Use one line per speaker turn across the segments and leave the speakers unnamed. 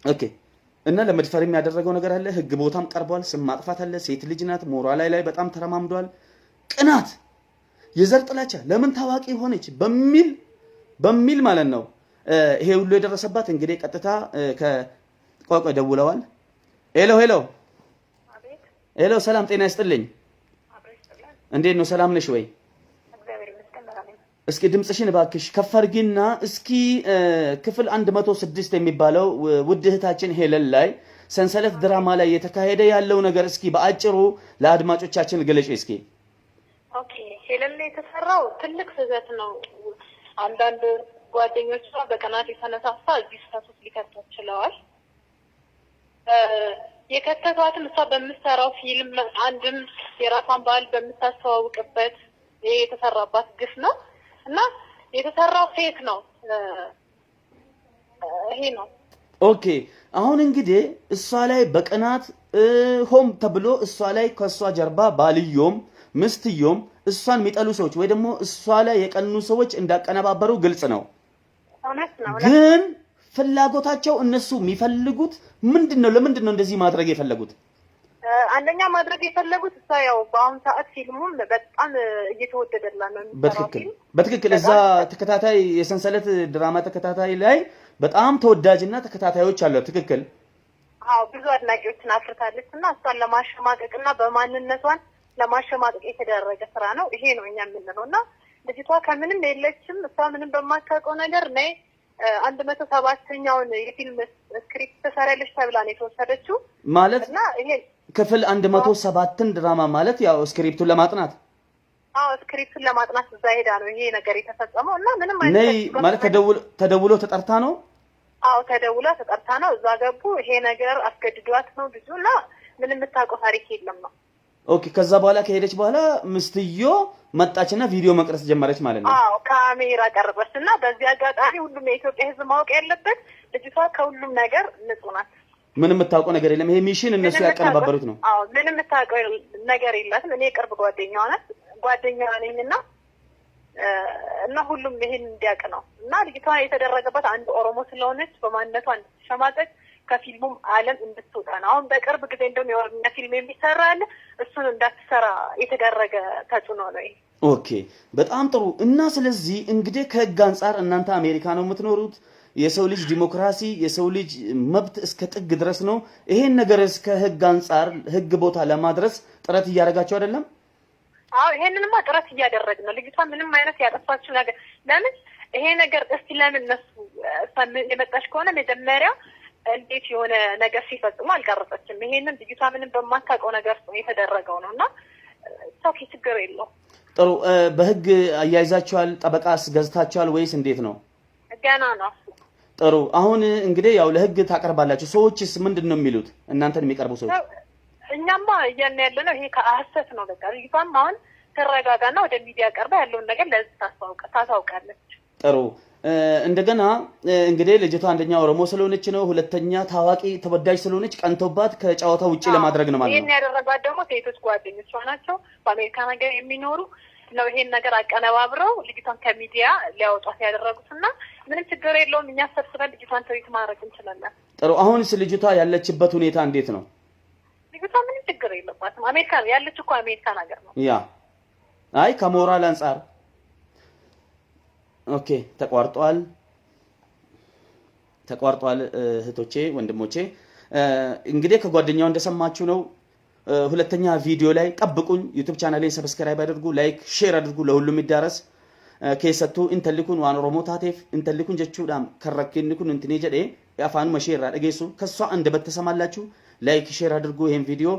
ኦኬ እና ለመድፈር የሚያደረገው ነገር አለ። ህግ ቦታም ቀርቧል። ስም ማጥፋት አለ። ሴት ልጅ ናት። ሞራል ላይ በጣም ተረማምዷል። ቅናት፣ የዘር ጥላቻ ለምን ታዋቂ ሆነች በሚል ማለት ነው። ይሄ ሁሉ የደረሰባት እንግዲህ ቀጥታ ከቋቋ ደውለዋል። ሄሎ ሄሎ ሄሎ፣ ሰላም ጤና ይስጥልኝ። እንዴት ነው? ሰላም ነሽ ወይ? እስኪ ድምጽሽን እባክሽ ከፍ አድርጊና እስኪ ክፍል 106 የሚባለው ውድ እህታችን ሄለን ላይ ሰንሰለት ድራማ ላይ የተካሄደ ያለው ነገር እስኪ በአጭሩ ለአድማጮቻችን ገለጪ እስኪ።
ኦኬ፣ ሄለን ላይ የተሰራው ትልቅ ስህተት ነው። አንዳንድ ጓደኞቿ በቀናት የተነሳሳ እዚህ ስህተት ውስጥ ሊከቷት ችለዋል። የከተቷትም እሷ በምትሰራው ፊልም አንድም የራሷን ባህል በምታስተዋውቅበት የተሰራባት ግፍ ነው እና የተሰራው ፌክ ነው። ይሄ ነው።
ኦኬ፣ አሁን እንግዲህ እሷ ላይ በቅናት ሆም ተብሎ እሷ ላይ ከእሷ ጀርባ ባልዮም ምስትዮም እሷን የሚጠሉ ሰዎች ወይ ደግሞ እሷ ላይ የቀኑ ሰዎች እንዳቀነባበሩ ግልጽ ነው። ግን ፍላጎታቸው እነሱ የሚፈልጉት ምንድነው? ለምንድነው እንደዚህ ማድረግ የፈለጉት?
አንደኛ ማድረግ የፈለጉት እሷ ያው በአሁኑ ሰዓት ፊልሙም በጣም እየተወደደላት ነው።
በትክክል እዛ ተከታታይ የሰንሰለት ድራማ ተከታታይ ላይ በጣም ተወዳጅና ተከታታዮች አሉ። ትክክል።
አዎ ብዙ አድናቂዎችን አፍርታለች እና እሷን ለማሸማቀቅና በማንነቷን ለማሸማቀቅ የተደረገ ስራ ነው። ይሄ ነው እኛ የምንለው እና ልጅቷ ከምንም የለችም። እሷ ምንም በማታውቀው ነገር ነይ 107ኛውን የፊልም ስክሪፕት ተሰራለች ተብላ ነው የተወሰደችው
ማለት
እና ይሄ
ክፍል 107ን ድራማ ማለት ያው ስክሪፕቱን ለማጥናት
ስክሪፕቱን ለማጥናት እዛ ሄዳ ነው ይሄ ነገር የተፈጸመው እና ምንም አይነት
ነይ ማለት ተደውሎ ተጠርታ ነው።
ተደውላ ተጠርታ ነው እዛ ገቡ። ይሄ ነገር አስገድዷት ነው ብዙና ምንም የምታውቀው ታሪክ የለም ነው።
ኦኬ፣ ከዛ በኋላ ከሄደች በኋላ ምስትዮ መጣችና ቪዲዮ መቅረጽ ጀመረች ማለት ነው።
ካሜራ ቀረጸችና በዚህ አጋጣሚ ሁሉም የኢትዮጵያ ሕዝብ ማወቅ ያለበት ልጅቷ ከሁሉም ነገር ንጹህ ናት።
ምንም የምታውቀው ነገር የለም። ይሄ ሚሽን እነሱ ያቀነባበሩት ነው።
ምንም የምታውቀው ነገር የላትም። እኔ ቅርብ ጓደኛዋ ነኝና ሁሉም ይሄን እንዲያውቅ ነው እና ልጅቷ የተደረገበት አንድ ኦሮሞ ስለሆነች በማንነቷ እንድትሸማቀቅ ከፊልሙም ዓለም እንድትወጣ ነው። አሁን በቅርብ ጊዜ እንደውም የኦሮምኛ ፊልም የሚሰራ አለ። እሱን እንዳትሰራ የተደረገ ተጽዕኖ ነው ይሄ።
ኦኬ፣ በጣም ጥሩ እና ስለዚህ እንግዲህ ከህግ አንፃር እናንተ አሜሪካ ነው የምትኖሩት። የሰው ልጅ ዲሞክራሲ የሰው ልጅ መብት እስከ ጥግ ድረስ ነው። ይሄን ነገር እስከ ህግ አንፃር ህግ ቦታ ለማድረስ ጥረት እያደረጋችሁ አይደለም?
ይሄንንማ ጥረት እያደረግን ነው። ልጅቷ ምንም አይነት ያጠፋችው ነገር ለምን ይሄ ነገር እስቲ ለምን እነሱ የመጣች ከሆነ መጀመሪያ እንዴት የሆነ ነገር ሲፈጽሙ አልቀረጸችም? ይሄንን ልጅቷ ምንም በማታውቀው ነገር የተደረገው ነውና ሶኪ ችግር የለው።
ጥሩ፣ በህግ አያይዛችኋል? ጠበቃስ ገዝታችኋል ወይስ እንዴት ነው?
ገና ነው።
ጥሩ፣ አሁን እንግዲህ ያው ለህግ ታቀርባላችሁ። ሰዎችስ ምንድነው የሚሉት? እናንተን የሚቀርቡ ሰዎች?
እኛማ እያልን ያለነው ይሄ ከሐሰት ነው። በቃ ልጅቷም አሁን ተረጋጋና ወደ ሚዲያ ቀርባ ያለውን ነገር ለህዝብ ታሳውቃለች።
ጥሩ፣ እንደገና እንግዲህ ልጅቷ አንደኛ ኦሮሞ ስለሆነች ነው፣ ሁለተኛ ታዋቂ ተወዳጅ ስለሆነች ቀንቶባት ከጨዋታ ውጪ ለማድረግ ነው ማለት ነው።
ይሄን ያደረጋት ደግሞ ሴቶች ጓደኞቿ ናቸው በአሜሪካ ነገር የሚኖሩ ነው። ይሄን ነገር አቀነባብረው ልጅቷን ከሚዲያ ሊያወጧት ያደረጉትና ምንም ችግር የለውም። እኛ ሰብስበን ልጅቷን ትሪት ማድረግ እንችላለን።
ጥሩ፣ አሁንስ ልጅቷ ያለችበት ሁኔታ እንዴት ነው?
ልጅቷ ምንም ችግር የለባትም። አሜሪካ ያለች እኮ አሜሪካን ሀገር ነው።
አይ ከሞራል አንፃር ኦኬ፣ ተቋርጧል እህቶቼ ወንድሞቼ። እንግዲህ ከጓደኛው እንደሰማችሁ ነው። ሁለተኛ ቪዲዮ ላይ ጠብቁኝ። ዩቲዩብ ቻናሌን ሰብስክራይብ አድርጉ፣ ላይክ ሼር አድርጉ፣ ለሁሉም ይዳረስ። keessattuu intalli kun waan Oromoo taateef intalli kun jechuudhaan kan rakkinni kun intini jedhee afaanuma ishee irraa dhageessu ከሷ አንደበት ተሰማላችሁ። ላይክ ሼር አድርጉ ይሄን ቪዲዮ።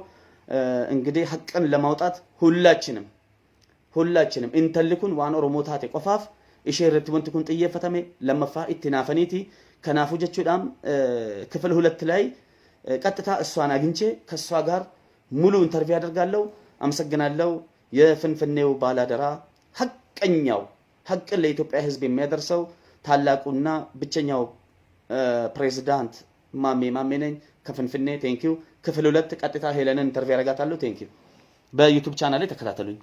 እንግዲህ ሐቅን ለማውጣት ሁላችንም intalli kun waan Oromoo taate qofaaf ishee irratti wanti kun xiyyeeffatame lammaffaa itti naafaniiti. kanaafuu jechuudhaan ክፍል 2 ላይ ቀጥታ እሷን አግኝቼ ከሷ ጋር ሙሉ ኢንተርቪው አደርጋለሁ። አመሰግናለሁ። የፍንፍኔው ባላደራ ሐቀኛው ሐቅን ለኢትዮጵያ ሕዝብ የሚያደርሰው ታላቁና ብቸኛው ፕሬዝዳንት ማሜ ነኝ ከፍንፍኔ። ቴንኪው። ክፍል 2 ቀጥታ ሄለንን ኢንተርቪው አደርጋታለሁ። ቴንኪው። በዩቲዩብ ቻናል ላይ ተከታተሉኝ።